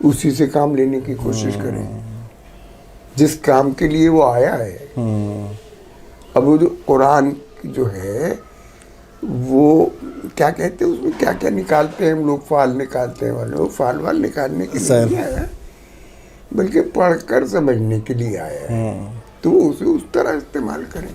اسی سے کام لینے کی کوشش کریں جس کام کے لیے وہ آیا ہے. اب وہ جو قرآن جو ہے وہ کیا کہتے ہیں اس میں کیا کیا نکالتے ہیں ہم لوگ, فال نکالتے ہیں والے, وہ فال وال نکالنے کے لیے نہیں آیا بلکہ پڑھ کر سمجھنے کے لیے آیا ہے. تو اسے اس طرح استعمال کریں.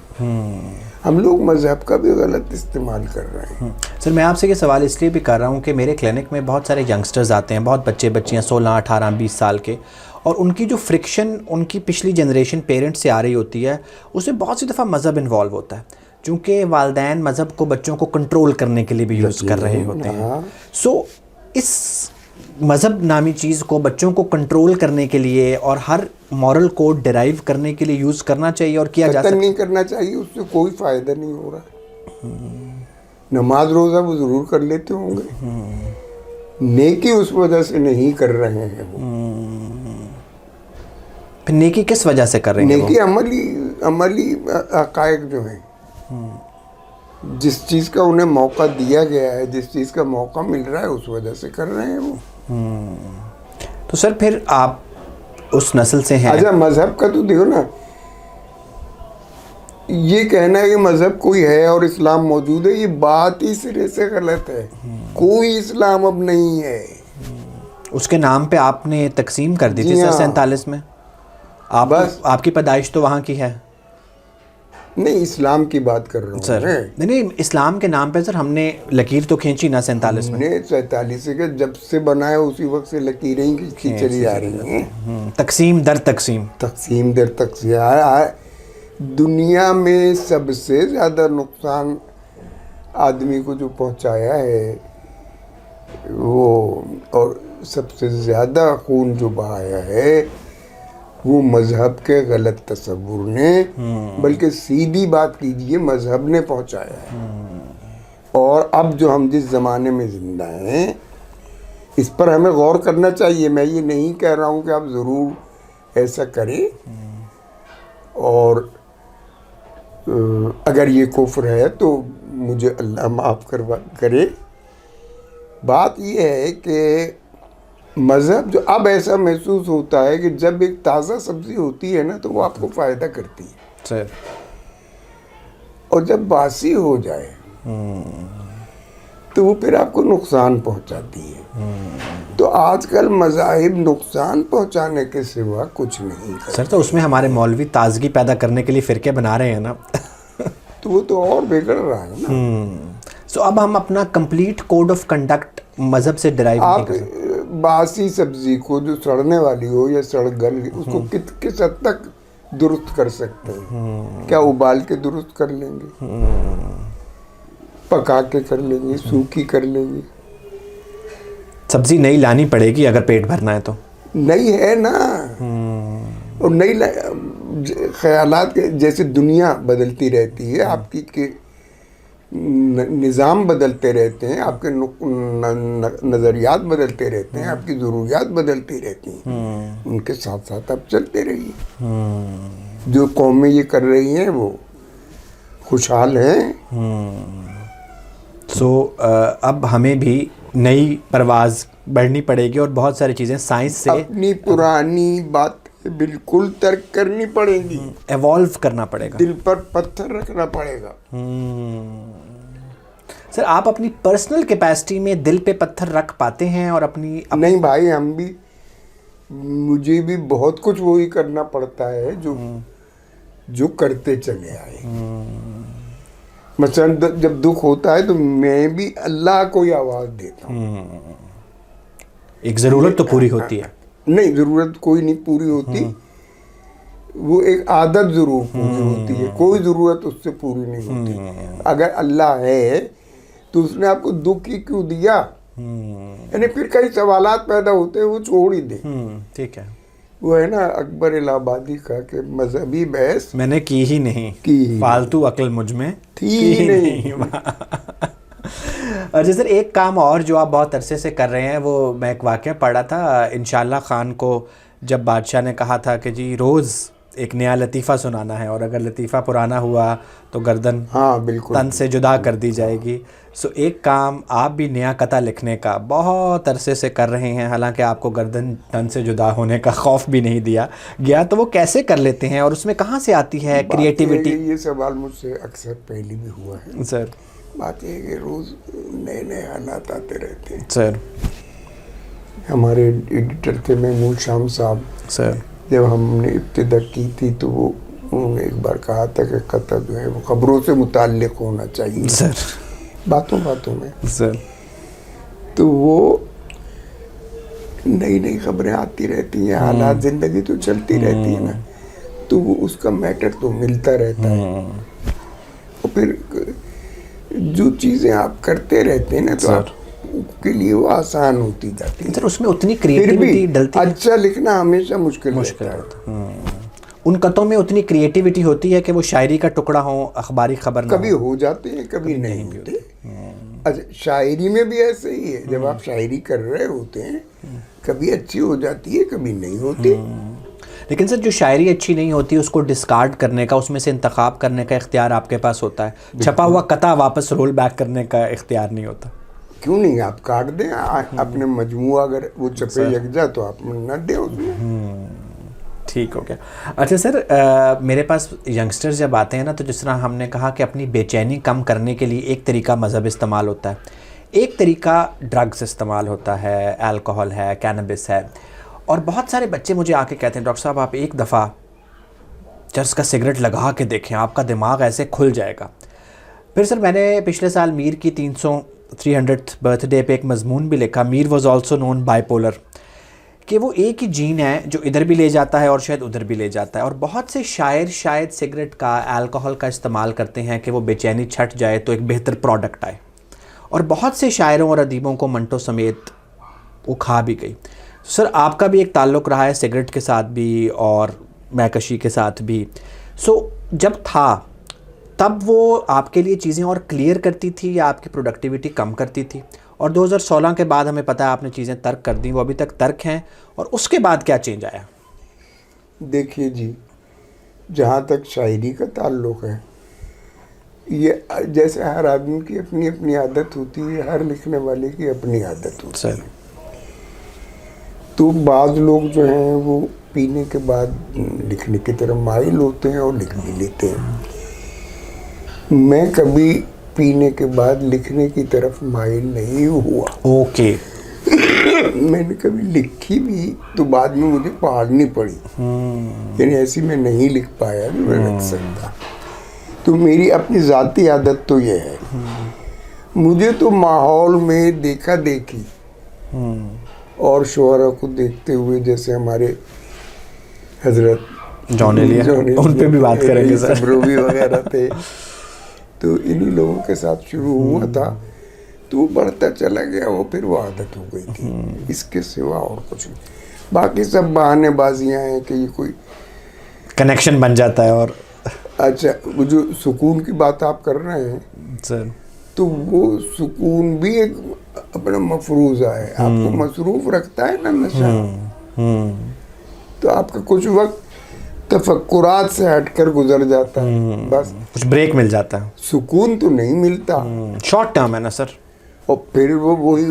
ہم لوگ مذہب کا بھی غلط استعمال کر رہے ہیں. سر میں آپ سے یہ سوال اس لیے بھی کر رہا ہوں کہ میرے کلینک میں بہت سارے ینگسٹرز آتے ہیں, بہت بچے بچیاں 16, 18, 20 سال کے, اور ان کی جو فرکشن ان کی پچھلی جنریشن پیرنٹس سے آ رہی ہوتی ہے اس میں بہت سی دفعہ مذہب انوالو ہوتا ہے, چونکہ والدین مذہب کو بچوں کو کنٹرول کرنے کے لیے بھی یوز کر رہے ہوتے ہیں. سو اس مذہب نامی چیز کو بچوں کو کنٹرول کرنے کے لیے اور ہر مورل کوڈ ڈرائیو کرنے کے لیے یوز کرنا چاہیے اور کیا جا سکتا ہے؟ نہیں کرنا چاہیے, اس سے کوئی فائدہ نہیں ہو رہا. نماز روزہ وہ ضرور کر لیتے ہوں گے, نیکی اس وجہ سے نہیں کر رہے ہیں. وہ پھر نیکی کس وجہ سے کر رہے ہیں؟ نیکی عملی حقائق جو ہیں, جس چیز کا انہیں موقع دیا گیا ہے, جس چیز کا موقع مل رہا ہے, اس وجہ سے کر رہے ہیں وہ. تو سر پھر آپ اس نسل سے ہیں. اچھا مذہب کا تو دیکھو نا, یہ کہنا ہے کہ مذہب کوئی ہے اور اسلام موجود ہے, یہ بات ہی سرے سے غلط ہے. کوئی اسلام اب نہیں ہے. اس کے نام پہ آپ نے تقسیم کر دی تھی سر 47 میں. آپ کی پیدائش تو وہاں کی ہے. نہیں, اسلام کی بات کر رہا ہوں سر. نہیں, اسلام کے نام پہ سر ہم نے لکیر تو کھینچی نا 47 میں. 47 کے جب سے بنایا اسی وقت سے لکیریں کھینچی چلی آ رہی ہیں. تقسیم در تقسیم, تقسیم در تقسیم. دنیا میں سب سے زیادہ نقصان آدمی کو جو پہنچایا ہے وہ, اور سب سے زیادہ خون جو بہایا ہے وہ مذہب کے غلط تصور نے, بلکہ سیدھی بات کیجئے مذہب نے پہنچایا ہے. اور اب جو ہم جس زمانے میں زندہ ہیں اس پر ہمیں غور کرنا چاہیے. میں یہ نہیں کہہ رہا ہوں کہ آپ ضرور ایسا کریں, اور اگر یہ کفر ہے تو مجھے اللہ معاف کرے. بات یہ ہے کہ مذہب جو اب ایسا محسوس ہوتا ہے کہ جب ایک تازہ سبزی ہوتی ہے نا تو وہ آپ کو فائدہ کرتی ہے سر, اور جب باسی ہو جائے تو وہ پھر آپ کو نقصان پہنچاتی ہے. تو آج کل مذاہب نقصان پہنچانے کے سوا کچھ نہیں کرتے. سر تو اس میں ہمارے مولوی تازگی پیدا کرنے کے لیے فرقے بنا رہے ہیں نا. تو وہ تو اور بگڑ رہا ہے نا. سو اب ہم اپنا کمپلیٹ کوڈ آف کنڈکٹ مذہب سے ڈرائیو نہیں کر سکتے. باسی سبزی کو جو سڑنے والی ہو یا سڑ گل اس کو کس حد تک درست کر سکتے ہیں؟ کیا ابال کے درست کر لیں گے, پکا کے کر لیں گے, سوکھی کر لیں گے؟ سبزی نئی لانی پڑے گی اگر پیٹ بھرنا ہے تو. نئی ہے نا, اور نئی خیالات جیسے دنیا بدلتی رہتی ہے, آپ کی نظام بدلتے رہتے ہیں, آپ کے نظریات بدلتے رہتے ہیں, آپ کی ضروریات بدلتی رہتی ہیں, ان کے ساتھ ساتھ آپ چلتے رہیے. جو قومیں یہ کر رہی ہیں وہ خوشحال ہیں. سو اب ہمیں بھی نئی پرواز بڑھنی پڑے گی اور بہت ساری چیزیں سائنس سے اپنی پرانی بات بالکل ترک کرنی پڑے گی, ایوالو کرنا پڑے گا, دل پر پتھر رکھنا پڑے گا. سر آپ اپنی پرسنل کیپیسٹی میں دل پہ پتھر رکھ پاتے ہیں اور اپنی نہیں بھائی, مجھے بھی بہت کچھ وہی کرنا پڑتا ہے جو کرتے چلے آئے. مثلا جب دکھ ہوتا ہے تو میں بھی اللہ کو ہی آواز دیتا ہوں. ایک ضرورت تو پوری ہوتی ہے. نہیں, ضرورت کوئی نہیں پوری ہوتی, وہ ایک عادت ضرور پوری ہوتی ہے. کوئی ضرورت اس سے پوری نہیں ہوتی. اگر اللہ ہے تو اس نے آپ کو دکھ ہی کیوں دیا؟ یعنی پھر کئی سوالات پیدا ہوتے ہیں, وہ چھوڑ ہی دے. ٹھیک ہے, وہ ہے نا اکبر الہ آبادی کا کہ مذہبی بحث میں نے کی ہی نہیں, فالتو عقل مجھ میں تھی ہی نہیں. اور سر ایک کام اور جو آپ بہت عرصے سے کر رہے ہیں, وہ میں ایک واقعہ پڑھا تھا, انشاءاللہ خان کو جب بادشاہ نے کہا تھا کہ جی روز ایک نیا لطیفہ سنانا ہے، اور اگر لطیفہ پرانا ہوا تو گردن ہاں بالکل تن سے جدا کر دی جائے گی. سو ایک کام آپ بھی نیا قطع لکھنے کا بہت عرصے سے کر رہے ہیں، حالانکہ آپ کو گردن تن سے جدا ہونے کا خوف بھی نہیں دیا گیا، تو وہ کیسے کر لیتے ہیں اور اس میں کہاں سے آتی ہے کریٹیوٹی؟ یہ سوال مجھ سے اکثر پہلے بھی ہوا ہے سر. بات یہ ہے کہ روز نئے نئے حالات آتے رہتے ہیں. سر. ہمارے ایڈیٹر تھے محمود شام صاحب، سر. جب ہم نے ابتدا کی تھی تو وہ انہوں نے ایک بار کہا تھا کہ قطع جو ہے وہ خبروں سے متعلق ہونا چاہیے سر. باتوں باتوں میں. سر. تو وہ نئی نئی خبریں آتی رہتی ہیں، حالات زندگی تو چلتی رہتی ہے نا، تو وہ اس کا میٹر تو ملتا رہتا ہے. اور پھر جو چیزیں آپ کرتے رہتے ہیں نا تو آپ کے لیے وہ آسان ہوتی جاتی ہے. سر اس میں اتنی پھر بھی کریٹیوٹی ڈلتی ہے؟ اچھا لکھنا ہمیشہ مشکل مشکل رہتا ہے. ان قطعوں میں اتنی کریٹیوٹی ہوتی ہے کہ وہ شاعری کا ٹکڑا ہو، اخباری خبر نہ کبھی ہو جاتے ہیں کبھی نہیں ہوتے. اچھا شاعری میں بھی ایسے ہی ہے، جب آپ شاعری کر رہے ہوتے ہیں کبھی اچھی ہو جاتی ہے کبھی نہیں ہوتی. لیکن سر جو شاعری اچھی نہیں ہوتی اس کو ڈسکارڈ کرنے کا، اس میں سے انتخاب کرنے کا اختیار آپ کے پاس ہوتا ہے، چھپا ہوا قطع واپس رول بیک کرنے کا اختیار نہیں ہوتا. کیوں نہیں، آپ کاٹ دیں اپنے مجموعہ، اگر وہ چپے یکجا تو آپ نہ دیں اس میں. ٹھیک ہو گیا. اچھا سر، میرے پاس ینگسٹرز جب آتے ہیں نا تو جس طرح ہم نے کہا کہ اپنی بے چینی کم کرنے کے لیے ایک طریقہ مذہب استعمال ہوتا ہے، ایک طریقہ ڈرگز استعمال ہوتا ہے، الکوہل ہے، کینبس ہے. اور بہت سارے بچے مجھے آ کے کہتے ہیں ڈاکٹر صاحب آپ ایک دفعہ چرس کا سگریٹ لگا کے دیکھیں، آپ کا دماغ ایسے کھل جائے گا. پھر سر میں نے پچھلے سال میر کی 300th برتھ ڈے پہ ایک مضمون بھی لکھا، Mir was also known bipolar, کہ وہ ایک ہی جین ہے جو ادھر بھی لے جاتا ہے اور شاید ادھر بھی لے جاتا ہے. اور بہت سے شاعر شاید سگریٹ کا، الکوہل کا استعمال کرتے ہیں کہ وہ بے چینی چھٹ جائے تو ایک بہتر پروڈکٹ آئے. اور بہت سے شاعروں اور ادیبوں کو منٹو سمیت وہ کھا بھی گئی. سر آپ کا بھی ایک تعلق رہا ہے سگریٹ کے ساتھ بھی اور مہکشی کے ساتھ بھی. سو جب تھا تب وہ آپ کے لیے چیزیں اور کلیئر کرتی تھی یا آپ کی پروڈکٹیوٹی کم کرتی تھی؟ اور 2016 کے بعد ہمیں پتہ ہے آپ نے چیزیں ترک کر دیں، وہ ابھی تک ترک ہیں، اور اس کے بعد کیا چینج آیا؟ دیکھیے جی، جہاں تک شاعری کا تعلق ہے، یہ جیسے ہر آدمی کی اپنی اپنی عادت ہوتی ہے، ہر لکھنے والے کی اپنی عادت ہوتی ہے. تو بعض لوگ جو ہیں وہ پینے کے بعد لکھنے کی طرف مائل ہوتے ہیں اور لکھ بھی لیتے ہیں. میں کبھی پینے کے بعد لکھنے کی طرف مائل نہیں ہوا. اوکے. میں نے کبھی لکھی بھی تو بعد میں مجھے پڑھنی پڑی، یعنی ایسی میں نہیں لکھ پایا جو میں لکھ سکتا. تو میری اپنی ذاتی عادت تو یہ ہے، مجھے تو ماحول میں دیکھا دیکھی اور شعراء کو دیکھتے ہوئے، جیسے ہمارے حضرت جان ایلیا، ان پہ بھی بات کریں گے سر، سبروی وغیرہ تھے، تو انہی لوگوں کے ساتھ شروع ہوا تھا تو وہ بڑھتا چلا گیا، وہ پھر وہ عادت ہو گئی تھی. اس کے سوا اور کچھ نہیں. باقی سب بہانے بازیاں ہیں کہ یہ کوئی کنیکشن بن جاتا ہے. اور اچھا وہ جو سکون کی بات آپ کر رہے ہیں سر، تو وہ سکون بھی ایک اپنا مفروضہ ہے. آپ کو مصروف رکھتا ہے نا نشہ، تو آپ کا کچھ وقت تفکرات سے ہٹ کر گزر جاتا ہے، بس کچھ بریک مل جاتا ہے. سکون تو نہیں ملتا، شارٹ ٹرم ہے نا سر. اور پھر وہ وہی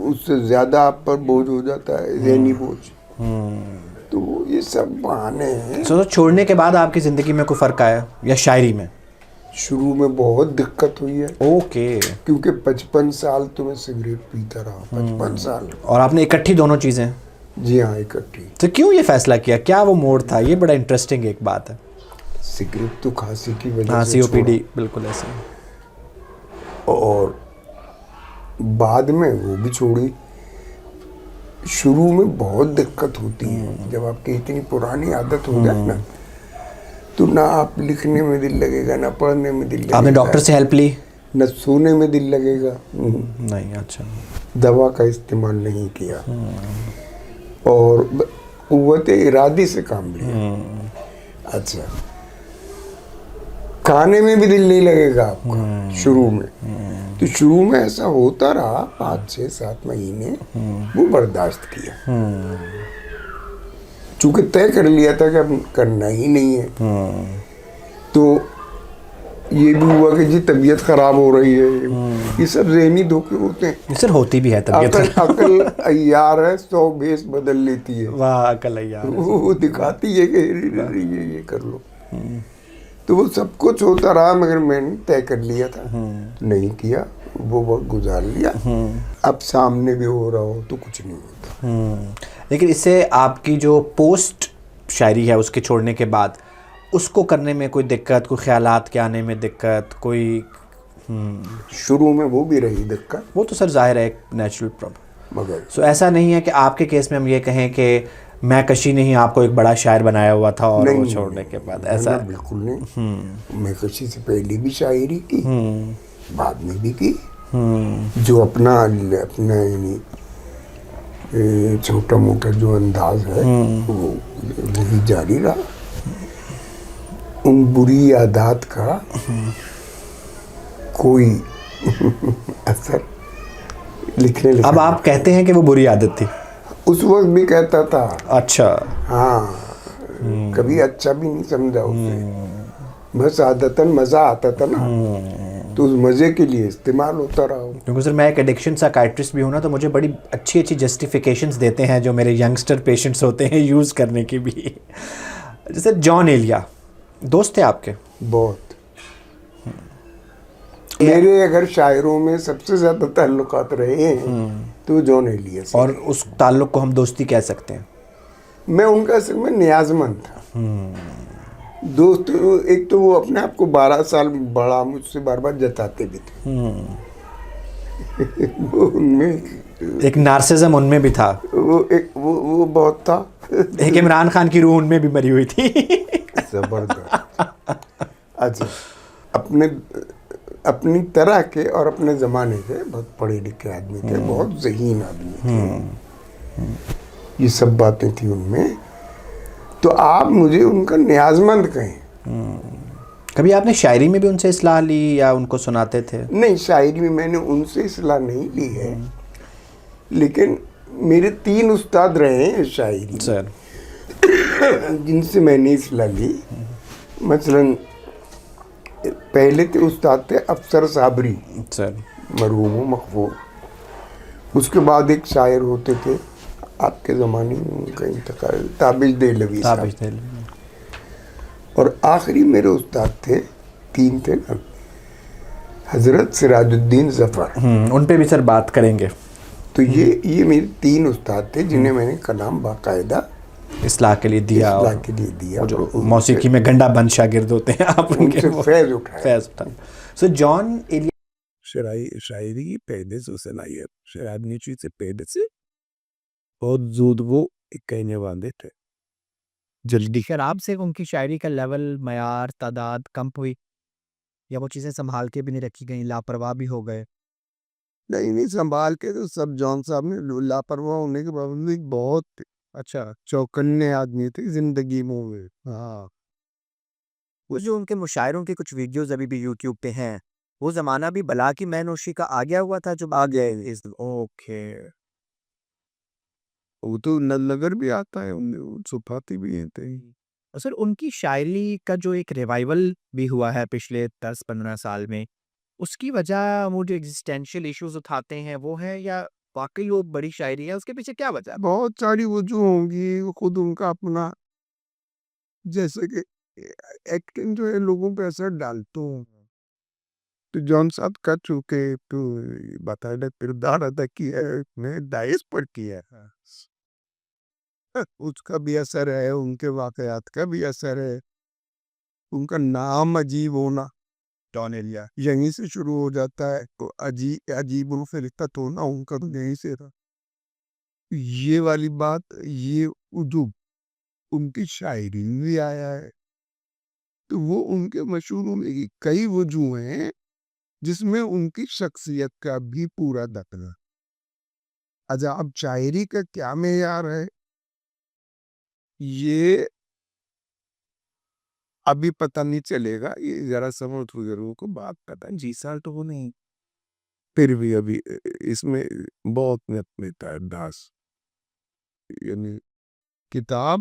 اس سے زیادہ آپ پر بوجھ ہو جاتا ہے، ذہنی بوجھ. تو یہ سب بہانے ہیں. سر چھوڑنے کے بعد آپ کی زندگی میں کوئی فرق آیا یا شاعری میں؟ شروع میں بہت دقت ہوئی ہے. اوکے. کیونکہ 55 سال تو میں سگریٹ پیتا رہا، 55 سال. اور آپ نے اکٹھی دونوں چیزیں؟ جی ہاں، اکٹھی. تو کیوں یہ فیصلہ کیا؟ کیا وہ موڑ تھا؟ یہ بڑا انٹرسٹنگ ایک بات ہے. سگریٹ تو کھانسی کی وجہ ہاں، سے COPD بالکل ایسے. اور بعد میں وہ بھی چھوڑی. شروع میں بہت دقت ہوتی ہے، جب آپ کی اتنی پرانی عادت ہو جائے نا تو نہ آپ لکھنے میں دل لگے گا، نہ پڑھنے میں دل لگے گا. آپ نے ڈاکٹر سے ہیلپ لی؟ نہ سونے میں دل لگے گا. نہیں. اچھا. دوا کا استعمال نہیں کیا اور قوت ارادی سے کام لیا. اچھا، کھانے میں بھی دل نہیں لگے گا آپ کا شروع میں. تو شروع میں ایسا ہوتا رہا، 5 6 7 مہینے وہ برداشت کیا. چونکہ طے کر لیا تھا کہ اب کرنا ہی نہیں ہے، تو یہ بھی ہوا کہ جی طبیعت خراب ہو رہی ہے. یہ سب ذہنی دھوکے ہوتے ہیں. سر ہوتی بھی ہے طبیعت. عقل عیار ہے، 100 بیس بدل لیتی ہے. واہ عقل یار. وہ دکھاتی ہے کہ یہ کر لو. تو وہ سب کچھ ہوتا رہا، مگر میں نے طے کر لیا تھا، نہیں کیا. وہ وقت گزار لیا. اب سامنے بھی ہو رہا ہو تو کچھ نہیں ہوتا. لیکن اس سے آپ کی جو پوسٹ شاعری ہے اس کے چھوڑنے کے بعد اس کو کرنے میں کوئی دقت، کوئی خیالات کے آنے میں دقت، کوئی شروع میں وہ بھی رہی دقت، وہ تو سر ظاہر ہے ایک نیچرل پرابلم. مگر سو ایسا نہیں ہے کہ آپ کے کیس میں ہم یہ کہیں کہ میں کشی نے ہی آپ کو ایک بڑا شاعر بنایا ہوا تھا اور وہ چھوڑنے کے بعد ایسا؟ بالکل نہیں. میں کشی سے پہلے بھی شاعری کی، بعد میں بھی کی. جو اپنا یعنی چھوٹا موٹا جو انداز ہے وہ وہی جاری رہا. ان بری عادات کا کوئی اثر لکھنے لکھنے. اب آپ کہتے ہیں کہ وہ بری عادت تھی؟ اس وقت بھی کہتا تھا. اچھا. ہاں، کبھی اچھا بھی نہیں سمجھا اسے. بس عادتاً مزہ آتا تھا نا، تو اس مزے کے لیے استعمال ہوتا رہا. کیونکہ سر میں ایک ایڈکشن سائیکائٹرسٹ بھی ہوں نا، تو مجھے بڑی اچھی اچھی جسٹیفیکیشنز دیتے ہیں جو میرے ینگسٹر پیشنٹس ہوتے ہیں یوز کرنے کی بھی. جیسے جان ایلیا دوست تھے آپ کے؟ بہت. میرے اگر شاعروں میں سب سے زیادہ تعلقات رہے ہیں تو جان ایلیا سے. اور اس تعلق کو ہم دوستی کہہ سکتے ہیں. میں ان کا اصل میں نیاز مند تھا. دوست ایک تو وہ اپنے آپ کو 12 سال بڑا مجھ سے بار بار جتاتے بھی تھے. وہ ان میں ایک نارسزم ان میں بھی تھا. وہ بہت تھا. ایک عمران خان کی روح ان میں بھی مری ہوئی تھی. زبردست. اچھا، اپنی طرح کے اور اپنے زمانے کے بہت پڑھے لکھے آدمی تھے، بہت ذہین آدمی تھے. یہ سب باتیں تھیں ان میں. تو آپ مجھے ان کا نیاز مند کہیں. کبھی آپ نے شاعری میں بھی ان سے اصلاح لی یا ان کو سناتے تھے؟ نہیں، شاعری میں میں نے ان سے اصلاح نہیں لی ہے، لیکن میرے 3 استاد رہے ہیں شاعری سر جن سے میں نے اصلاح لی. مثلاً پہلے کے استاد تھے افسر صابری، سر مرحوم و مغفور. اس کے بعد ایک شاعر ہوتے تھے آپ کے زمانے میں، ان کا انتقال، تابش دہلوی صاحب. اور آخری میرے استاد تھے، 3 تھے نا، حضرت سراج الدین ظفر. ان پہ بھی سر بات کریں گے. تو یہ میرے 3 استاد تھے جنہیں میں نے کلام باقاعدہ اصلاح کے لیے دیا. اصلاح کے لیے دیا. جو موسیقی میں گنڈا بند شاگرد ہوتے ہیں آپ ان کے فیض اٹھایا. سو جان ایلیا شاعری کی پہلے سے صلاحیت شاعری چیز سے پہلے سے بہت زود وہ کہنے والے تھے. جلدی خیر آپ سے ان کی شاعری کا لیول، معیار، تعداد کم ہوئی یا وہ چیزیں سنبھال کے بھی نہیں رکھی گئیں، لاپرواہ بھی ہو گئے؟ نہیں سنبھال کے تو سب جان صاحب نے لاپرواہ ہونے کے باوجود بہت اچھا. چوکنے آدمی تھے زندگی میں. ہاں، وہ جو ان کے مشاعروں کی کچھ ویڈیوز ابھی بھی یوٹیوب پہ ہیں، وہ زمانہ بھی بلا کی میں نوشی کا آ گیا ہوا تھا جو آ گیا. اوکے. وہ تو نگر بھی آتا ہے، صفاتی بھی ہیں. اور سر ان کی شاعری کا جو ایک ریوائول بھی ہوا ہے پچھلے 10-15 سال میں، اس کی وجہ وہ جو ایگزسٹینشیل ایشوز اٹھاتے ہیں وہ ہے یا واقعی وہ بڑی شاعری ہے؟ اس کے پیچھے کیا وجہ ہے؟ بہت ساری وجوہ ہوں گی. خود ان کا اپنا جیسے کہ ایکٹنگ جو ہے لوگوں پہ اثر ڈالتے ہوں. تو جان صاحب کر چکے تو باقاعدہ کردار ادا کیا ہے، میں داعش پر کیا ہے. اس کا بھی اثر ہے، ان کے واقعات کا بھی اثر ہے. ان کا نام عجیب ہونا، جان ایلیا، یہیں سے شروع ہو جاتا ہے. تو عجیب الخلقت ہونا ان کا تو یہیں سے تھا. یہ والی بات، یہ عجوب ان کی شاعری میں بھی آیا ہے. تو وہ ان کے مشہور ہونے کی کئی وجوہ ہیں جس میں ان کی شخصیت کا بھی پورا دخل ہے. اچھا، اب شاعری کا کیا معیار ہے یہ ابھی پتہ نہیں چلے گا. یہ ذرا سمجھ گرو کو بات پتہ 20 سال تو وہ نہیں، پھر بھی ابھی اس میں بہت نت لیتا ہے داس. یعنی کتاب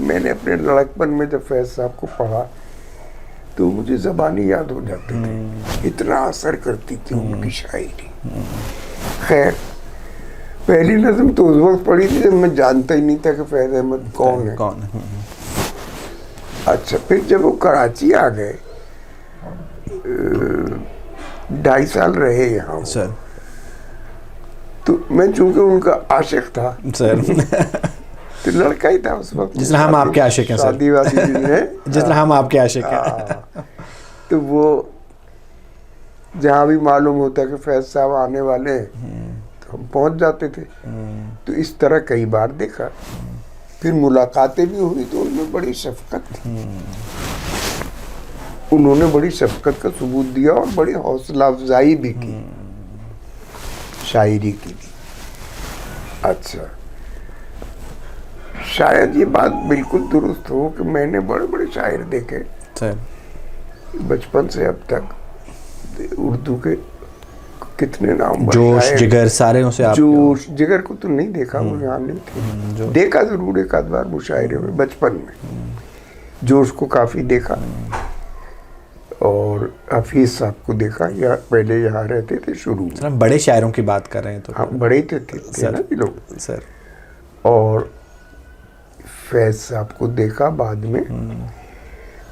میں نے اپنے لڑکپن میں جب فیض صاحب کو پڑھا تو مجھے زبانی یاد ہو جاتے تھے، اتنا اثر کرتی تھی ان کی شاعری. خیر پہلی نظم تو اس وقت پڑھی تھی جب میں جانتا ہی نہیں تھا کہ فیض احمد کون ہے. اچھا پھر جب وہ کراچی آ گئے 2.5 سال رہے یہاں سر. تو میں چونکہ ان کا عاشق تھا سر تو لڑکا ہی تھا اس وقت، جس طرح ہم آپ کے عاشق ہیں سر، شادی وادی بھی ہے جس طرح ہم آپ کے عاشق ہیں. تو وہ جہاں بھی معلوم ہوتا کہ فیض صاحب آنے والے ہیں تو ہم پہنچ جاتے تھے. تو اس طرح کئی بار دیکھا، پھر ملاقاتیں بھی ہوئی تو ان میں بڑی شفقت تھی، انہوں نے بڑی شفقت کا ثبوت دیا اور بڑی حوصلہ افزائی بھی کی شاعری کی بھی. اچھا شاید یہ بات بالکل درست ہو کہ میں نے بڑے بڑے شاعر دیکھے سر. بچپن سے اب تک، اردو کے کتنے نام، جوش جگر سارے ہوں سے آپ جوش جگر کو تو نہیں دیکھا، وہ یہاں نہیں تھی، دیکھا ضرور ایک آدھ بار مشاعرے میں بچپن میں. جوش کو کافی دیکھا اور حفیظ صاحب کو دیکھا، یا پہلے یہاں رہتے تھے شروع میں. سر ہم بڑے شاعروں کی بات کر رہے ہیں تو ہاں بڑے تھے نا یہ لوگ. سر اور فیض صاحب کو دیکھا بعد میں.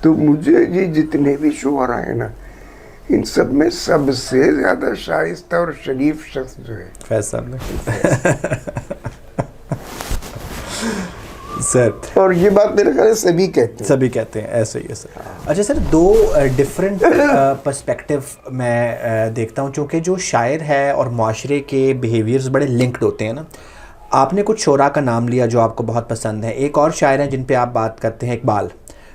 تو مجھے یہ جتنے بھی شعرا ہیں نا ان سب میں سب سے زیادہ شائستہ اور شریف شخص جو ہے فیض صاحب نے. سر اور یہ بات میرے خیال سے سبھی کہتے ہیں، سبھی کہتے ہیں ایسے ہی ہے سر. اچھا سر دو ڈفرینٹ پرسپیکٹیو میں دیکھتا ہوں، چونکہ جو شاعر ہے اور معاشرے کے بیہیویئرز بڑے لنکڈ ہوتے ہیں نا. آپ نے کچھ شعراء کا نام لیا جو آپ کو بہت پسند ہے، ایک اور شاعر ہیں جن پہ آپ بات کرتے ہیں، اقبال.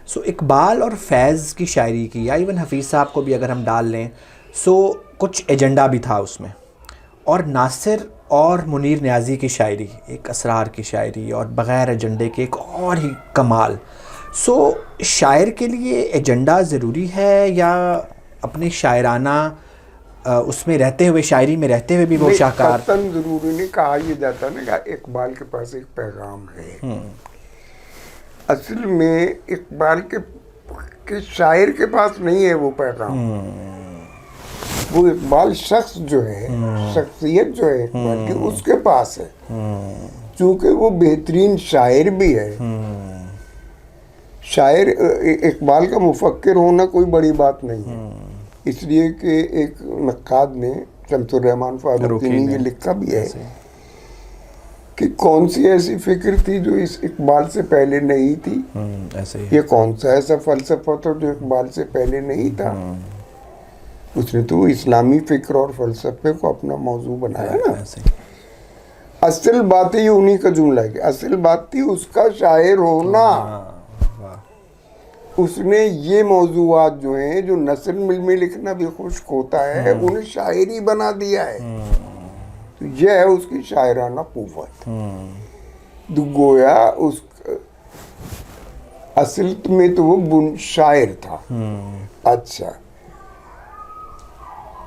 سو اقبال اور فیض کی شاعری کی، یا ایون حفیظ صاحب کو بھی اگر ہم ڈال لیں، سو کچھ ایجنڈا بھی تھا اس میں. اور ناصر اور منیر نیازی کی شاعری ایک اسرار کی شاعری اور بغیر ایجنڈے کے ایک اور ہی کمال. سو شاعر کے لیے ایجنڈا ضروری ہے یا اپنے شاعرانہ اس میں رہتے ہوئے، شاعری میں رہتے ہوئے بھی وہ شاہکار؟ قطعاً ضروری نہیں. کہا یہ جاتا نا کہ اقبال کے پاس ایک پیغام ہے. اصل میں اقبال کے شاعر کے پاس نہیں ہے وہ پیغام. وہ اقبال شخص جو ہے، شخصیت جو ہے اقبال کی، اس کے پاس ہے. چونکہ وہ بہترین شاعر بھی ہے. شاعر اقبال کا مفکر ہونا کوئی بڑی بات نہیں ہے، اس لیے کہ ایک نقاد نے، شمس الرحمن فاروقی نے یہ لکھا بھی ہے کہ کون سی ایسی فکر تھی جو اس اقبال سے پہلے نہیں تھی، یہ کون سا ایسا فلسفہ تھا جو اقبال سے پہلے نہیں تھا. اس نے تو اسلامی فکر اور فلسفے کو اپنا موضوع بنایا نا. اصل بات یہ انہی کا جملہ ہے کہ اصل بات تھی اس کا شاعر ہونا. اس نے یہ موضوعات جو ہیں جو نثر میں لکھنا بھی خشک ہوتا ہے انہیں شاعری بنا دیا ہے. تو یہ ہے اس کی شاعرانہ قوت. تو گویا اس اصل میں تو وہ شاعر تھا. اچھا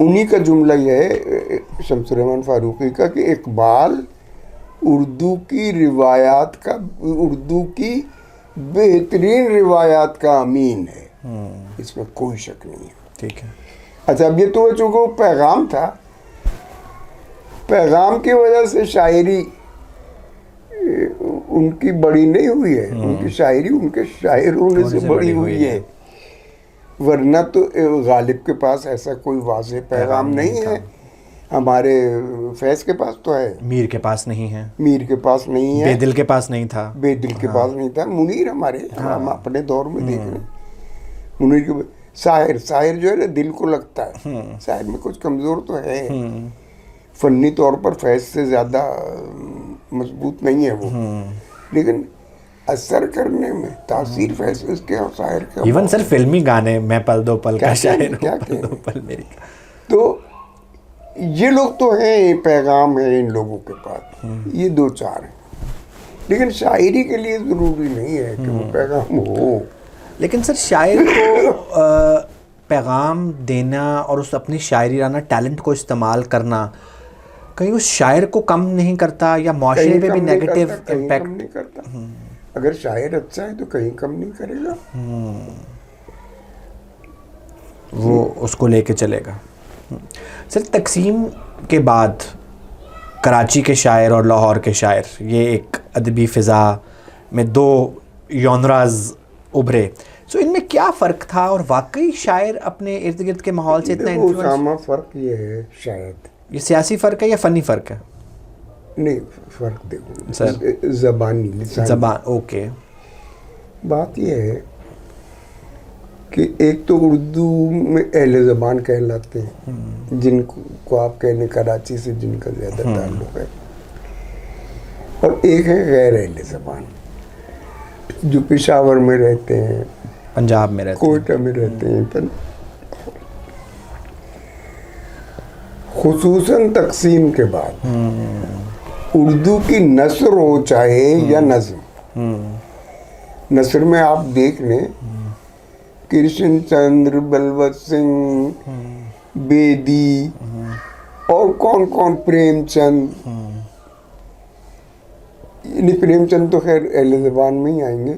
انہی کا جملہ یہ ہے شمس الرحمن فاروقی کا کہ اقبال اردو کی روایات کا، اردو کی بہترین روایات کا امین ہے. اس میں کوئی شک نہیں ہے. ٹھیک ہے. اچھا اب یہ تو چونکہ وہ پیغام تھا، پیغام کی وجہ سے شاعری ان کی بڑی نہیں ہوئی ہے. ان کی شاعری ان کے شاعر ہونے سے بڑی ہوئی ہے. ورنہ تو غالب کے پاس ایسا کوئی واضح پیغام نہیں ہے. ہمارے فیض کے پاس تو ہے، میر کے پاس نہیں ہے، میر کے پاس نہیں ہے، بے دل کے پاس نہیں تھا، بے دل کے پاس نہیں تھا. منیر ہمارے ہم اپنے دور میں دیکھ رہے ہیں. منیر کے شاعر جو ہے نا دل کو لگتا ہے. شاعر میں کچھ کمزور تو ہے، فنی طور پر فیض سے زیادہ مضبوط نہیں ہے وہ، لیکن اثر کرنے میں تاثیر فیض کے اور شاعر کا. ایون سر فلمی گانے میں پل دو پل کا شاعر کیا ہوں، پل دو پل میری. تو یہ لوگ تو ہیں، پیغام ہے ان لوگوں کے پاس، یہ دو چار ہیں. لیکن شاعری کے لیے ضروری نہیں ہے کہ وہ پیغام ہو. لیکن سر شاعر کو پیغام دینا اور اس اپنی شاعرانہ ٹیلنٹ کو استعمال کرنا کہیں اس شاعر کو کم نہیں کرتا یا معاشرے کہیں پہ بھی کم نہیں نیگیٹو کرتا، کہیں کم امپیکٹ؟ نہیں کرتا. اگر شاعر اچھا ہے تو کہیں کم نہیں کرے گا. وہ اس کو لے کے چلے گا. سر تقسیم کے بعد کراچی کے شاعر اور لاہور کے شاعر، یہ ایک ادبی فضا میں دو یونراز ابھرے. سو ان میں کیا فرق تھا اور واقعی شاعر اپنے ارد گرد کے ماحول سے اتنا دیکھو انفلوئنس؟ اسامہ، فرق یہ ہے شاید، یہ سیاسی فرق ہے یا فنی فرق ہے؟ نہیں فرق دیکھو سر زبانی لسانی. زبان، اوکے. بات یہ ہے کہ ایک تو اردو میں اہل زبان کہلاتے ہیں، جن کو آپ کہنے کراچی سے جن کا زیادہ تعلق ہے، اور ایک ہے غیر اہل زبان جو پشاور میں رہتے ہیں، پنجاب میں رہتے ہیں. کوئٹہ میں رہتے ہیں. خصوصاً تقسیم کے بعد اردو کی نثر ہو چاہے یا نظم، نثر میں آپ دیکھ لیں کرشن چندر، بلوت سنگھ، بیدی اور کون کون، پریم چند. یعنی پریم چند تو خیر اہل زبان میں ہی آئیں گے،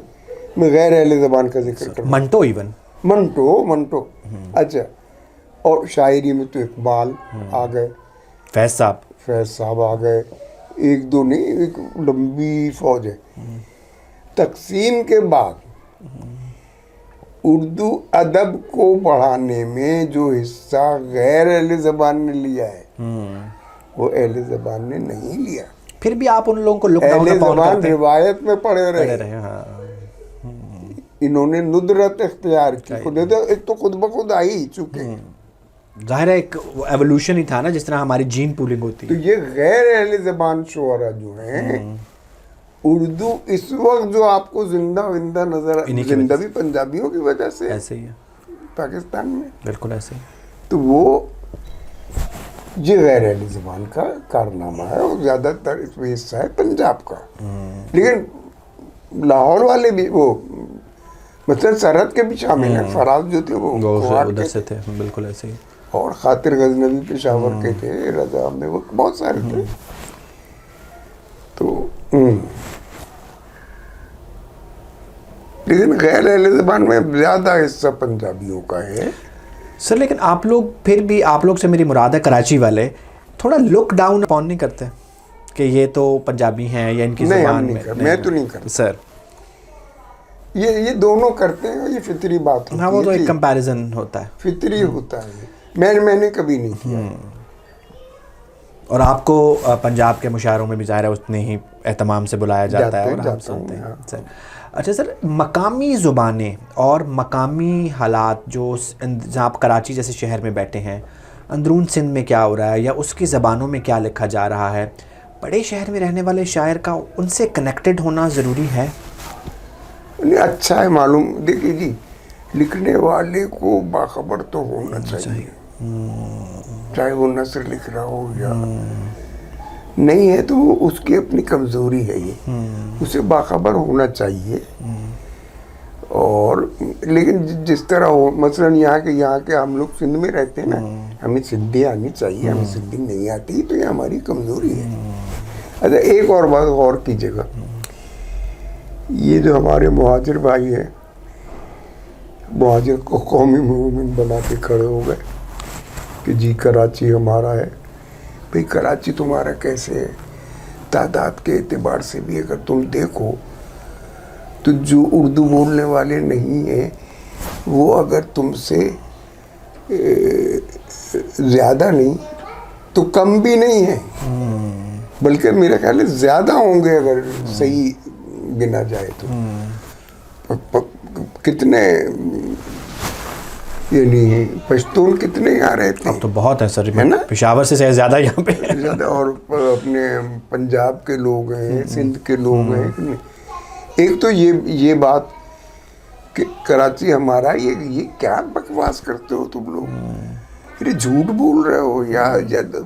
میں غیر اہل زبان کا ذکر کروں. منٹو ایون منٹو اچھا. اور شاعری میں تو اقبال آ گئے، فیض صاحب آ گئے، ایک دو نہیں، ایک لمبی فوج ہے. تقسیم کے بعد اردو ادب کو بڑھانے میں جو حصہ غیر اہل زبان نے لیا ہے وہ اہل زبان نے نہیں لیا. پھر بھی آپ ان لوگوں کو لک ڈاؤن اہل اپون زبان کرتے ہیں. روایت میں پڑے رہے، ہاں. انہوں نے ندرت اختیار کی. ایک تو خود بخود آئی چکے. ظاہر ہے ایک ایولیوشن ہی تھا نا، جس طرح ہماری جین پولنگ ہوتی تو ہے. یہ غیر اہل زبان شعرا جو ہیں، اردو اس وقت جو آپ کو زندہ وندہ نظر، زندہ بھی پنجابیوں کی وجہ سے ایسے ہی ہے پاکستان میں، بالکل ایسے ہی. تو وہ یہ غیر اہل زبان کا کارنامہ ہے، اور زیادہ تر اس میں حصہ ہے پنجاب کا. لیکن لاہور والے بھی، وہ مثلا سرحد کے بھی شامل ہیں. فراز جو تھے وہ ادھر سے تھے، بالکل ایسے ہی. اور خاطر غزنوی پشاور کے تھے، رضا میں وہ بہت سارے تھے. تو لیکن غیر اہل زبان میں زیادہ حصہ پنجابیوں کا ہے. سر لیکن آپ لوگ پھر بھی، آپ لوگ سے میری مراد ہے کراچی والے، تھوڑا لک ڈاؤن اپون نہیں کرتے کہ یہ تو پنجابی ہیں یا ان کی زبان میں؟ میں تو نہیں کرتا سر. یہ دونوں کرتے ہیں، یہ فطری بات ہوتی ہے. ہاں وہ تو ایک کمپیریزن ہوتا ہے، فطری ہوتا ہے. میں نے کبھی نہیں کیا. اور آپ کو پنجاب کے مشاعروں میں بھی ظاہر ہے اتنے ہی اہتمام سے بلایا جاتا ہے اور ہم سنتے ہیں. سر اچھا سر، مقامی زبانیں اور مقامی حالات جو جہاں آپ کراچی جیسے شہر میں بیٹھے ہیں، اندرون سندھ میں کیا ہو رہا ہے یا اس کی زبانوں میں کیا لکھا جا رہا ہے، بڑے شہر میں رہنے والے شاعر کا ان سے کنیکٹڈ ہونا ضروری ہے؟ اچھا ہے معلوم. دیکھیے جی، لکھنے والے کو باخبر تو ہونا چاہیے، چاہے وہ نثر لکھ رہا ہو یا نہیں ہے تو وہ اس کی اپنی کمزوری ہے. یہ اسے باخبر ہونا چاہیے. اور لیکن جس طرح ہو، مثلا یہاں کے ہم لوگ سندھ میں رہتے ہیں نا، ہمیں سندھی آنی چاہیے، ہمیں سندھی نہیں آتی تو یہ ہماری کمزوری ہے. اچھا ایک اور بات غور کیجیے گا، یہ جو ہمارے مہاجر بھائی ہیں، مہاجر کو قومی موومنٹ بنا کے کھڑے ہو گئے کہ جی کراچی ہمارا ہے. بھئی کراچی تمہارا کیسے ہے؟ تعداد کے اعتبار سے بھی اگر تم دیکھو تو جو اردو بولنے والے نہیں ہیں وہ اگر تم سے زیادہ نہیں تو کم بھی نہیں ہیں، بلکہ میرا خیال ہے زیادہ ہوں گے اگر صحیح گنا جائے تو. کتنے یعنی پشتون کتنے یہاں رہتے ہیں؟ اب تو بہت ہے سر، ہے نا؟ پشاور سے زیادہ یہاں پہ زیادہ. اور اپنے پنجاب کے لوگ ہیں، سندھ کے لوگ ہیں. ایک تو یہ بات کہ کراچی ہمارا، یہ کیا بکواس کرتے ہو تم لوگ؟ یہ جھوٹ بول رہے ہو یا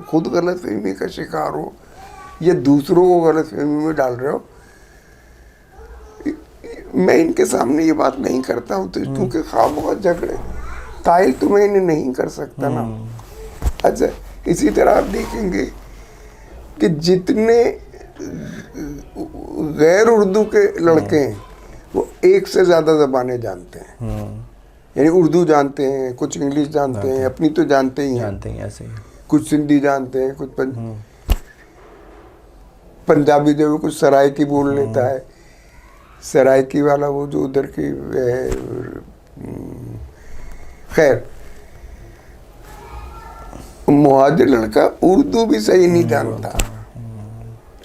خود غلط فہمی کا شکار ہو یا دوسروں کو غلط فہمی میں ڈال رہے ہو. میں ان کے سامنے یہ بات نہیں کرتا ہوں تو کیونکہ خواہ جھگڑے قائل تو میں انہیں نہیں کر سکتا نا. اچھا اسی طرح آپ دیکھیں گے کہ جتنے غیر اردو کے لڑکے ہیں وہ ایک سے زیادہ زبانیں جانتے ہیں. یعنی اردو جانتے ہیں, کچھ انگلش جانتے ہیں, اپنی تو جانتے ہی ہیں, ایسے ہی. کچھ سندھی جانتے ہیں, کچھ پنجابی جو ہے کچھ سرائکی بول لیتا ہے, سرائکی والا وہ جو ادھر کی خیر. مہاجر لڑکا اردو بھی صحیح نہیں جانتا,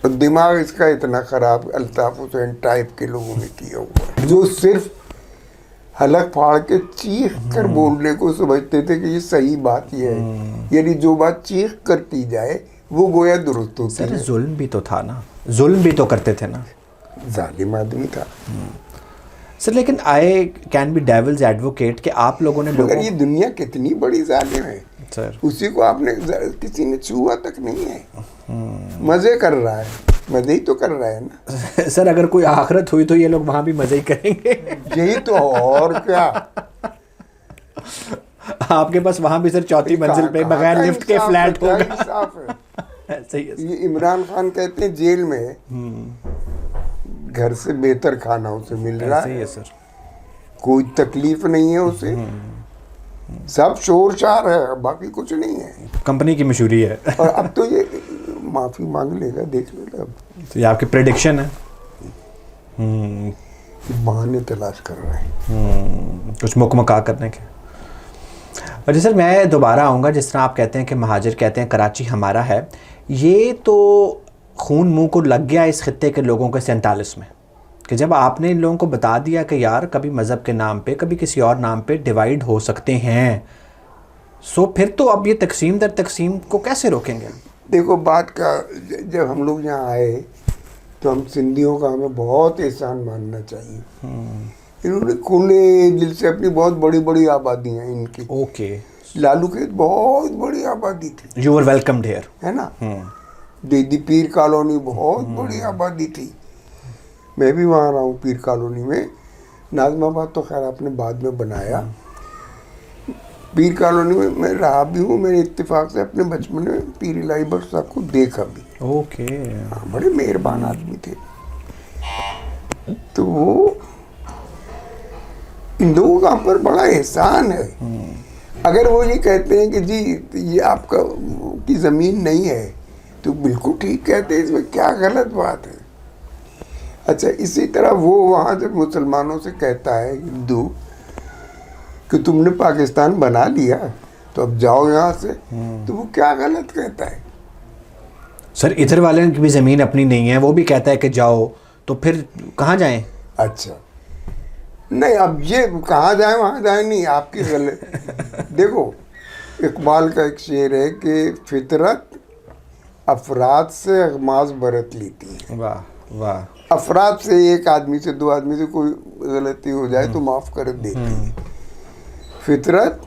اور دماغ اس کا اتنا خراب الطاف حسین ٹائپ کے لوگوں نے کیا ہوا ہے, جو صرف حلق پھاڑ کے چیخ کر بولنے کو سمجھتے تھے کہ یہ صحیح بات یہ ہے. یعنی جو بات چیخ کر کی جائے وہ گویا درست ہوتی سر ہے. ظلم بھی تو تھا نا, ظلم بھی تو کرتے تھے نا. ظالم آدمی تھا. سر لیکن I can be devil's advocate کہ آپ لوگوں نے مگر یہ دنیا کتنی بڑی ظالم ہے, سر اسی کو آپ نے کسی نے چھوا تک نہیں ہے. مزے کر رہا ہے, مزے ہی تو کر رہا ہے نا. سر اگر کوئی آخرت ہوئی تو یہ لوگ وہاں بھی مزے ہی کریں گے. یہی تو, اور کیا. آپ کے پاس وہاں بھی سر چوتھی منزل پہ بغیر لفٹ کے فلیٹ ہوگا. انصاف ہے. صحیح ہے. یہ عمران خان کہتے ہیں جیل میں گھر سے بہتر کھانا اسے مل رہا صحیح ہے, ہے سر. کوئی تکلیف نہیں ہے اسے, سب شور شار ہے, باقی کچھ نہیں ہے. کمپنی کی مشہوری ہے. اور اب تو یہ معافی مانگ لے گا, دیکھ لے گا. تو یہ آپ کی پریڈکشن ہے. بہانے تلاش کر رہے ہیں کچھ مکمکا کرنے کے. اور جی سر میں دوبارہ آؤں گا, جس طرح آپ کہتے ہیں کہ مہاجر کہتے ہیں کراچی ہمارا ہے, یہ تو خون منہ کو لگ گیا اس خطے کے لوگوں کے 47 میں, کہ جب آپ نے ان لوگوں کو بتا دیا کہ یار کبھی مذہب کے نام پہ کبھی کسی اور نام پہ ڈیوائیڈ ہو سکتے ہیں, سو پھر تو اب یہ تقسیم در تقسیم کو کیسے روکیں گے؟ دیکھو بات کا, جب ہم لوگ یہاں آئے تو ہم سندھیوں کا ہمیں بہت احسان ماننا چاہیے. انہوں نے کھلے دل سے اپنی بہت بڑی بڑی آبادی ہیں ان کی. اوکے. لالو کھیت بہت بڑی آبادی تھی, یو آر ویلکمڈ ہیئر, ہے نا. دیدی پیر کالونی بہت بڑی آبادی تھی, میں بھی وہاں رہا ہوں پیر کالونی میں. ناظم آباد تو خیر آپ نے بعد میں بنایا. پیر کالونی میں میں رہا بھی ہوں, میرے اتفاق سے اپنے بچپن میں پیر الہی بخش صاحب کو دیکھا بھی. اوکے. بڑے مہربان آدمی تھے. تو وہ ان لوگوں کا ہم پر بڑا احسان ہے. اگر وہ یہ کہتے ہیں کہ جی یہ آپ کا کی زمین نہیں ہے تو بالکل ٹھیک کہتے ہیں, اس میں کیا غلط بات ہے. اچھا اسی طرح وہ وہاں جب مسلمانوں سے کہتا ہے ہندو کہ تم نے پاکستان بنا لیا تو اب جاؤ یہاں سے, تو وہ کیا غلط کہتا ہے. سر ادھر والے کی بھی زمین اپنی نہیں ہے, وہ بھی کہتا ہے کہ جاؤ, تو پھر کہاں جائیں؟ اچھا نہیں, اب یہ کہاں جائیں وہاں جائیں نہیں, آپ کی غلط. دیکھو اقبال کا ایک شعر ہے کہ فطرت افراد سے اغماض برت لیتی ہے. واہ واہ. افراد سے, ایک آدمی سے, دو آدمی سے کوئی غلطی ہو جائے تو معاف کر دیتی ہے. فطرت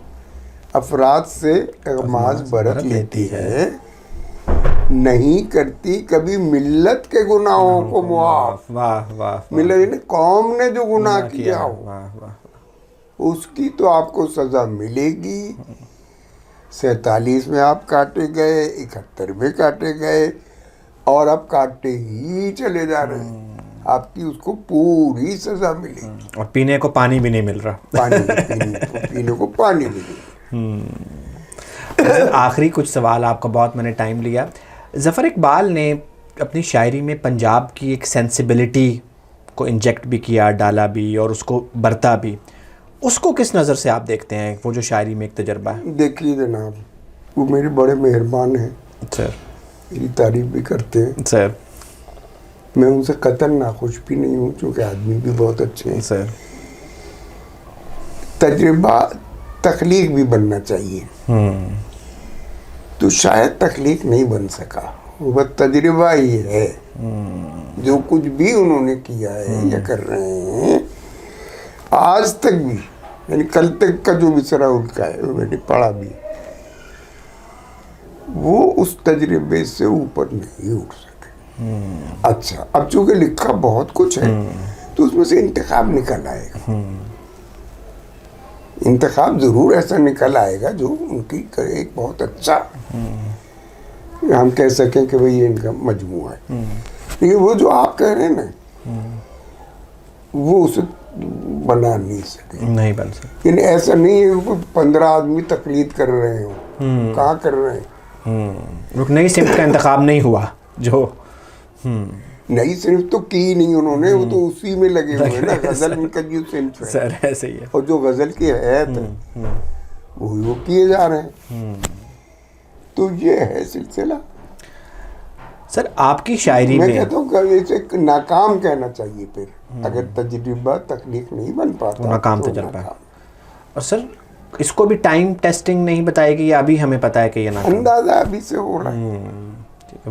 افراد سے اغماض برت لیتی ہے, نہیں کرتی کبھی ملت کے گناہوں کو معاف. واہ واہ. ملت یعنی قوم نے جو گناہ کیا ہو واہ واہ. اس کی تو آپ کو سزا ملے گی. 47 میں آپ کاٹے گئے, 71 میں کاٹے گئے, اور اب کاٹے ہی چلے جا رہے ہیں. آپ کی اس کو پوری سزا ملے گی. اور پینے کو پانی بھی نہیں مل رہا. پینے کو پانی ملے گی. آخری کچھ سوال, آپ کا بہت میں نے ٹائم لیا. ظفر اقبال نے اپنی شاعری میں پنجاب کی ایک سینسیبلٹی کو انجیکٹ بھی کیا, ڈالا بھی, اور اس کو برتا بھی. اس کو کس نظر سے آپ دیکھتے ہیں, وہ جو شاعری میں ایک تجربہ ہے؟ دیکھیے جناب, وہ میرے بڑے مہربان ہیں سر, میری تعریف بھی کرتے ہیں سر. میں ان سے قطعاً ناخوش بھی نہیں ہوں, چونکہ آدمی بھی بہت اچھے ہیں. سر تجربہ تخلیق بھی بننا چاہیے, تو شاید تخلیق نہیں بن سکا, وہ تجربہ ہی ہے. جو کچھ بھی انہوں نے کیا ہے یا کر رہے ہیں آج تک بھی, یعنی کل تک کا جو مصرع ان کا ہے وہ میں نے پڑھا بھی, وہ اس تجربے سے اوپر نہیں اٹھ سکے. اچھا اب چونکہ لکھا بہت کچھ ہے تو اس میں سے انتخاب نکل آئے گا. انتخاب ضرور ایسا نکل آئے گا جو ان کی ایک بہت اچھا ہم کہہ سکیں کہ بھئی یہ ان کا مجموعہ ہے. لیکن وہ جو آپ کہہ رہے ہیں نا وہ اسے بنا نہیں سکے. نہیں بن سکتا. یعنی ایسا نہیں ہے کہ 15 آدمی تقلید کر رہے ہوں. کہاں کر رہے ہیں؟ ایک نئی سمت کا انتخاب نہیں ہوا جو نئی صرف تو کی نہیں انہوں نے, وہ تو اسی میں لگے ہوئے نا. غزل ان کا جو صنف ہے سر ایسے ہی ہے. اور جو غزل کی حیات ہے وہی وہ کیے جا رہے ہیں. تو یہ ہے سلسلہ. سر آپ کی شاعری میں میں کہتا ہوں کہ اسے ناکام کہنا چاہیے. پھر اگر تجربہ تخلیق نہیں بن پاتا ناکام تو تجربہ ہے. اور سر اس کو بھی ٹائم ٹیسٹنگ نہیں بتائے گی یا ابھی ہمیں پتہ ہے کہ یہ ناکام؟ اندازہ ابھی سے ہو رہا ہے.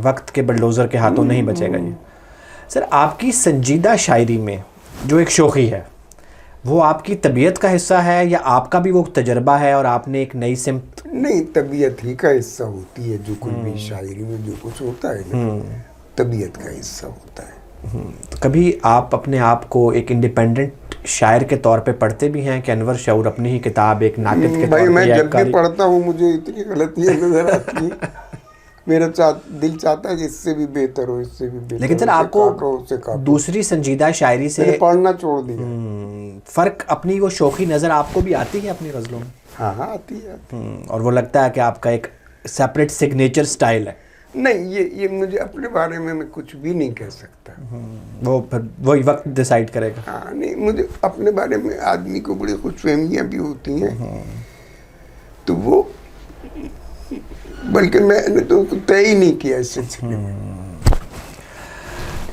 وقت کے بلڈوزر کے ہاتھوں نہیں بچے گا یہ. سر آپ کی سنجیدہ شاعری میں جو ایک شوخی ہے وہ آپ کی طبیعت کا حصہ ہے یا آپ کا بھی وہ تجربہ ہے اور آپ نے ایک نئی سمت؟ نہیں, طبیعت ہی کا حصہ ہوتی ہے. جو کچھ بھی شاعری میں جو کچھ ہوتا ہے نا طبیعت کا حصہ ہوتا ہے. کبھی آپ اپنے آپ کو ایک انڈیپینڈنٹ شاعر کے طور پہ پڑھتے بھی ہیں کہ انور شعور اپنی ہی کتاب ایک ناقد کے طور بھائی پہ میں جب بھی پڑھتا ہوں مجھے اتنی غلطیاں نظر آتی ہیں. میرا دل چاہتا ہے کہ اس سے بھی بہتر ہو, اس سے بھی بہتر. لیکن سر آپ کو دوسری سنجیدہ شاعری سے پڑھنا چھوڑ دیا. فرق اپنی وہ شوخی نظر آپ کو بھی آتی ہے اپنی غزلوں میں؟ ہاں آتی ہے. اور وہ لگتا ہے کہ آپ کا ایک سیپریٹ سگنیچر سٹائل ہے؟ نہیں, یہ مجھے اپنے بارے میں کچھ بھی نہیں کہہ سکتا. وہ پھر وہی وقت ڈیسائیڈ کرے گا. ہاں نہیں, مجھے اپنے بارے میں آدمی کو بڑی خوش فہمیاں بھی ہوتی ہیں تو وہ بلکہ میں نے تو طے ہی نہیں کیا اس سلسلے میں.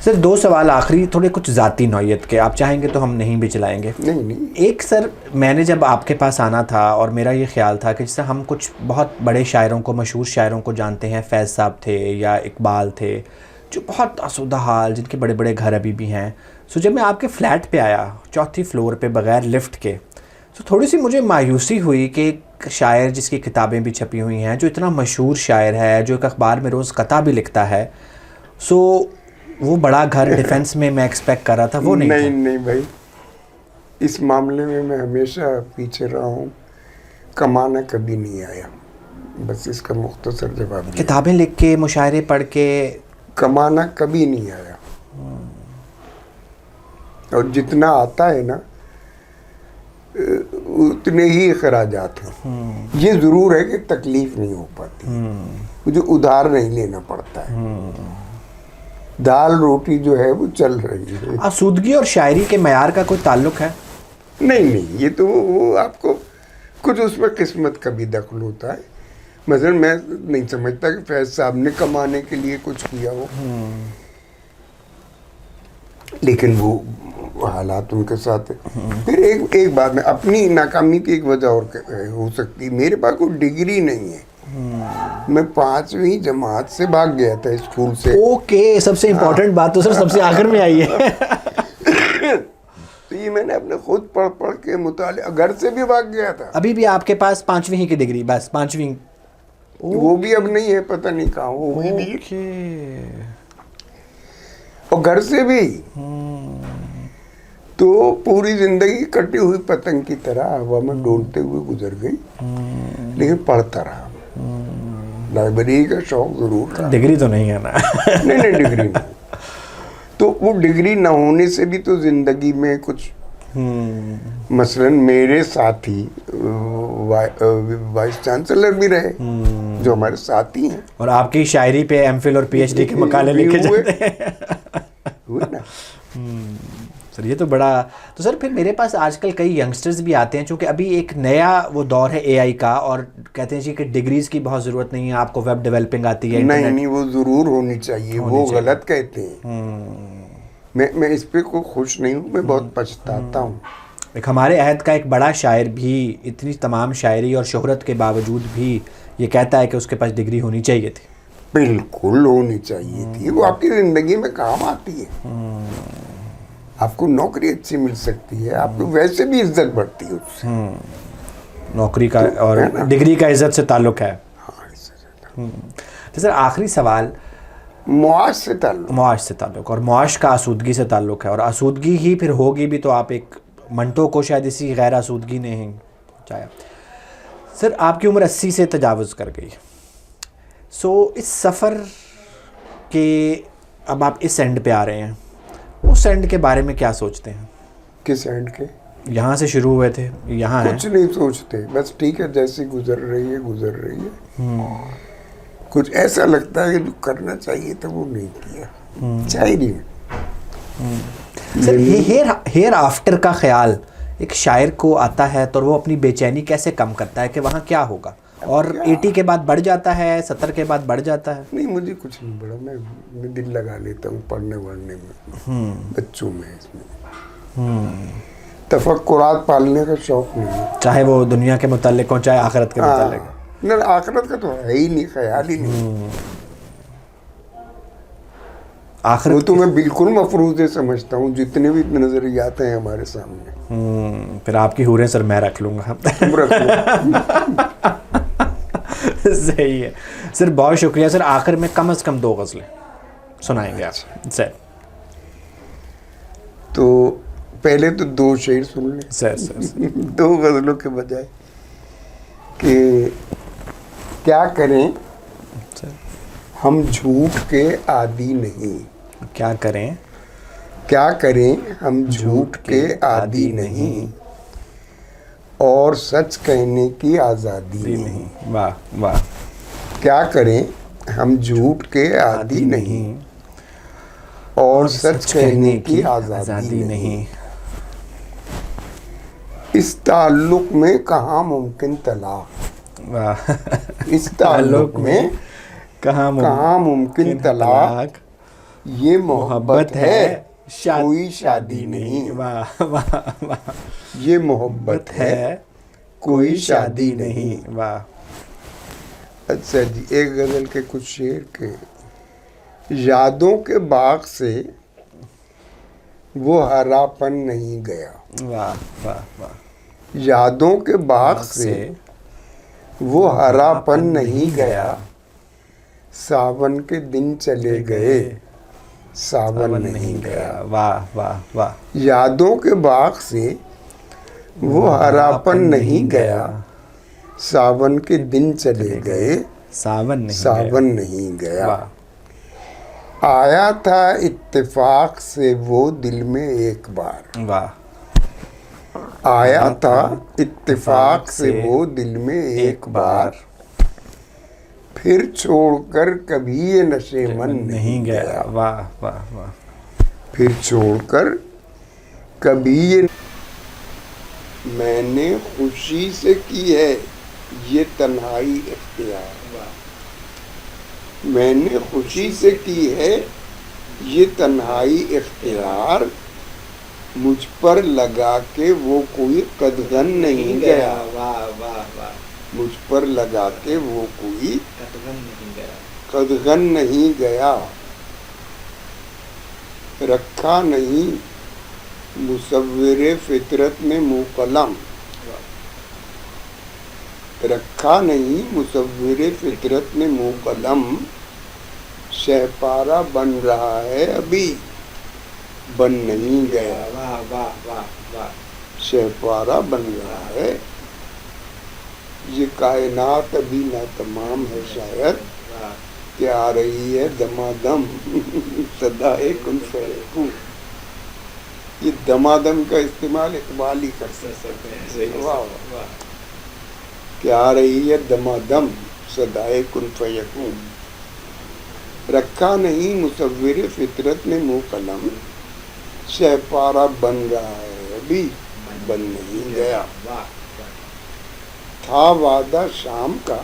سر 2 سوال آخری, تھوڑے کچھ ذاتی نوعیت کے, آپ چاہیں گے تو ہم نہیں بھی چلائیں گے. نہیں ایک سر میں نے جب آپ کے پاس آنا تھا اور میرا یہ خیال تھا کہ جس طرح ہم کچھ بہت بڑے شاعروں کو, مشہور شاعروں کو جانتے ہیں, فیض صاحب تھے یا اقبال تھے جو بہت آسودہ حال, جن کے بڑے بڑے گھر ابھی بھی ہیں. سو جب میں آپ کے فلیٹ پہ آیا 4تھی فلور پہ بغیر لفٹ کے, تو تھوڑی سی مجھے مایوسی ہوئی کہ ایک شاعر جس کی کتابیں بھی چھپی ہوئی ہیں, جو اتنا مشہور شاعر ہے, جو ایک اخبار میں روز قطع بھی لکھتا ہے, سو وہ بڑا گھر ڈیفنس میں ایکسپیکٹ کر رہا تھا, وہ نہیں بھائی, اس معاملے میں ہمیشہ پیچھے رہا ہوں. کمانا کبھی نہیں آیا, بس اس کا مختصر جواب. کتابیں لکھ کے, مشاعرے پڑھ کے کمانا کبھی نہیں آیا. اور جتنا آتا ہے نا اتنے ہی اخراجات ہیں. یہ ضرور ہے کہ تکلیف نہیں ہو پاتی, مجھے ادھار نہیں لینا پڑتا ہے. دال روٹی جو ہے وہ چل رہی ہے. آسودگی اور شاعری کے معیار کا کوئی تعلق ہے؟ نہیں, یہ تو وہ آپ کو کچھ اس میں قسمت کا بھی دخل ہوتا ہے. مثلا میں نہیں سمجھتا کہ فیض صاحب نے کمانے کے لیے کچھ کیا ہو, لیکن وہ حالات ان کے ساتھ ہے. پھر ایک بات میں اپنی ناکامی کی ایک وجہ اور ہو سکتی, میرے پاس کوئی ڈگری نہیں ہے. میں 5ویں جماعت سے بھاگ گیا تھا اسکول سے. اوکے, سب سے امپورٹنٹ بات تو سر سب سے آخر میں آئی ہے. تو یہ میں نے اپنے خود پڑھ کے مطالعہ, گھر سے بھی بھاگ گیا تھا. ابھی بھی آپ کے پاس 5ویں ہی کی ڈگری, بس 5ویں؟ وہ بھی اب نہیں ہے, پتہ نہیں کہاں وہ بھی. اور گھر سے بھی تو پوری زندگی کٹی ہوئی پتنگ کی طرح ہوا میں ڈولتے ہوئے گزر گئی, لیکن پڑھتا رہا. لائبریری کا شوق ضرور تھا. ڈگری تو نہیں ہے نا؟ نہیں ڈگری نہیں. تو وہ ڈگری نہ ہونے سے بھی تو زندگی میں کچھ, مثلا میرے ساتھی وائس چانسلر بھی رہے جو ہمارے ساتھی ہیں, اور آپ کی شاعری پہ ایم فل اور پی ایچ ڈی کے مقالے لکھے جاتے ہیں. ہوئے نا. سر یہ تو بڑا, تو سر پھر میرے پاس آج کل کئی ینگسٹرز بھی آتے ہیں, چونکہ ابھی ایک نیا وہ دور ہے اے آئی کا, اور کہتے ہیں جی کہ ڈگریز کی بہت ضرورت نہیں ہے, آپ کو ویب ڈیولپنگ آتی ہے. نہیں, وہ ضرور ہونی چاہیے, وہ غلط کہتے ہیں. میں اس پہ کوئی خوش نہیں ہوں, میں بہت پچھتاتا ہوں. ایک ہمارے عہد کا ایک بڑا شاعر بھی اتنی تمام شاعری اور شہرت کے باوجود بھی یہ کہتا ہے کہ اس کے پاس ڈگری ہونی چاہیے تھی. بالکل ہونی چاہیے تھی, وہ آپ کی زندگی میں کام آتی ہے. آپ کو نوکری اچھی مل سکتی ہے, آپ کو ویسے بھی عزت بڑھتی ہے اس سے. نوکری کا اور ڈگری کا عزت سے تعلق ہے. تو سر آخری سوال, معاش سے تعلق اور معاش کا آسودگی سے تعلق ہے, اور آسودگی ہی پھر ہوگی بھی تو آپ ایک منٹو کو شاید اسی غیر آسودگی نے پہنچایا. سر آپ کی عمر 80 سے تجاوز کر گئی. سو اس سفر کے اب آپ اس اینڈ پہ آ رہے ہیں، اس اینڈ کے بارے میں کیا سوچتے ہیں؟ کس اینڈ کے؟ یہاں سے شروع ہوئے تھے، یہاں ہیں. کچھ نہیں سوچتے، بس ٹھیک ہے جیسی گزر رہی ہے گزر رہی ہے. کچھ ایسا لگتا ہے کہ جو کرنا چاہیے تھا وہ نہیں کیا، چاہیے. سر ہیئر آفٹر کا خیال ایک شاعر کو آتا ہے تو وہ اپنی بے چینی کیسے کم کرتا ہے کہ وہاں کیا ہوگا، اور 80 کے بعد بڑھ جاتا ہے، 70 کے بعد بڑھ جاتا ہے؟ نہیں مجھے کچھ نہیں بڑا، میں دل لگا لیتا ہوں پڑھنے وڑھنے میں، بچوں میں، اس میں تفکرات پالنے کا شوق نہیں ہے. چاہے وہ دنیا کے متعلق ہوں چاہے آخرت کے متعلق. نہ آخرت کا تو ہے ہی نہیں، خیال ہی نہیں. وہ آخرت تو میں بالکل مفروضے سمجھتا ہوں جتنے بھی نظریات ہیں ہمارے سامنے. پھر آپ کی حوریں سر میں رکھ لوں گا. تم رکھ لو. صحیح ہے سر، بہت شکریہ سر. آخر میں کم از کم 2 غزلیں سنائیں گے آپ سر؟ تو پہلے تو 2 شعر سن لیں سر. 2 غزلوں کے بجائے. کہ کیا کریں ہم جھوٹ کے عادی نہیں، کیا کریں کیا کریں ہم جھوٹ کے عادی نہیں، اور سچ کہنے کی آزادی نہیں. واہ واہ. کیا کریں ہم جھوٹ کے عادی نہیں، اور سچ کہنے کی آزادی نہیں. اس تعلق میں کہاں ممکن طلاق، واہ. اس تعلق میں کہاں ممکن طلاق، یہ محبت ہے کوئی شادی نہیں. واہ واہ واہ. یہ محبت ہے کوئی شادی نہیں. واہ. اچھا جی، ایک غزل کے کچھ شعر کے. یادوں کے باغ سے وہ ہرا پن نہیں گیا، واہ واہ واہ. یادوں کے باغ سے وہ ہرا پن نہیں گیا، ساون کے دن چلے گئے ساون نہیں گیا. واہ واہ واہ. یادوں کے باغ سے وہ ہرا پن نہیں گیا، ساون کے دن چلے گئے ساون نہیں گیا. آیا تھا اتفاق سے وہ دل میں ایک بار، واہ. آیا تھا اتفاق سے وہ دل میں ایک بار، پھر چھوڑ کر کبھی یہ نشے من نہیں گیا. واہ واہ واہ. پھر چھوڑ کر کبھی یہ، میں نے خوشی سے کی ہے یہ تنہائی اختیار، میں نے خوشی سے کی ہے یہ تنہائی اختیار، مجھ پر لگا کے وہ کوئی قدغن نہیں گیا. واہ واہ واہ. مجھ پر لگا کے وہ کوئی قدغن نہیں گیا. رکھا نہیں مصور فطرت میں منہ قلم، رکھا نہیں مصور فطرت میں منہ قلم، شہ پارا بن رہا ہے ابھی بن نہیں گیا. واہ واہ واہ واہ. شہ پارا بن رہا ہے، یہ کائنات ابھی نہ تمام ہے شاید، کہ آ رہی ہے دمادم صدائے کن فیکون. یہ دمادم کا استعمال اقبال ہی کر سکتے ہیں. واہ، کہ آ رہی ہے دمادم صدائے کن فیکون. رکھا نہیں مصور فطرت میں منہ قلم، شہ پارا بن رہا ہے ابھی بن نہیں گیا. تھا وعدہ شام کا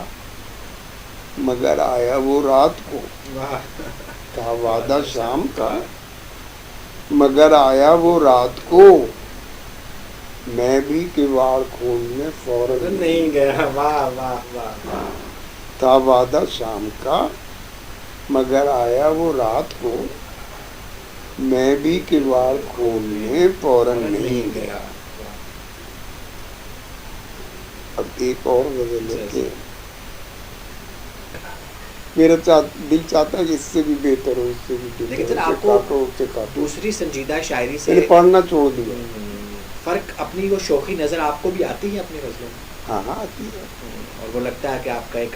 مگر آیا وہ رات کو، تھا وعدہ شام کا مگر آیا وہ رات کو، میں بھی کواڑ کھولنے فوراً نہیں گیا. واہ واہ واہ. تھا وعدہ شام کا مگر آیا وہ رات کو، میں بھی کواڑ کھولنے فوراً نہیں گیا. اب ایک اور غزل ہے کہ میرا دل چاہتا ہے کہ اس سے بھی بہتر ہو، اس سے بھی بہتر، لیکن اسے آپ کو کاٹو، اسے کاٹو. دوسری سنجیدہ شاعری میں نے سے پڑھنا چھوڑ دیا. فرق اپنی وہ شوخی نظر آپ کو بھی آتی ہے اپنی غزلوں میں؟ ہاں ہاں آتی ہے. اور وہ لگتا ہے کہ آپ کا ایک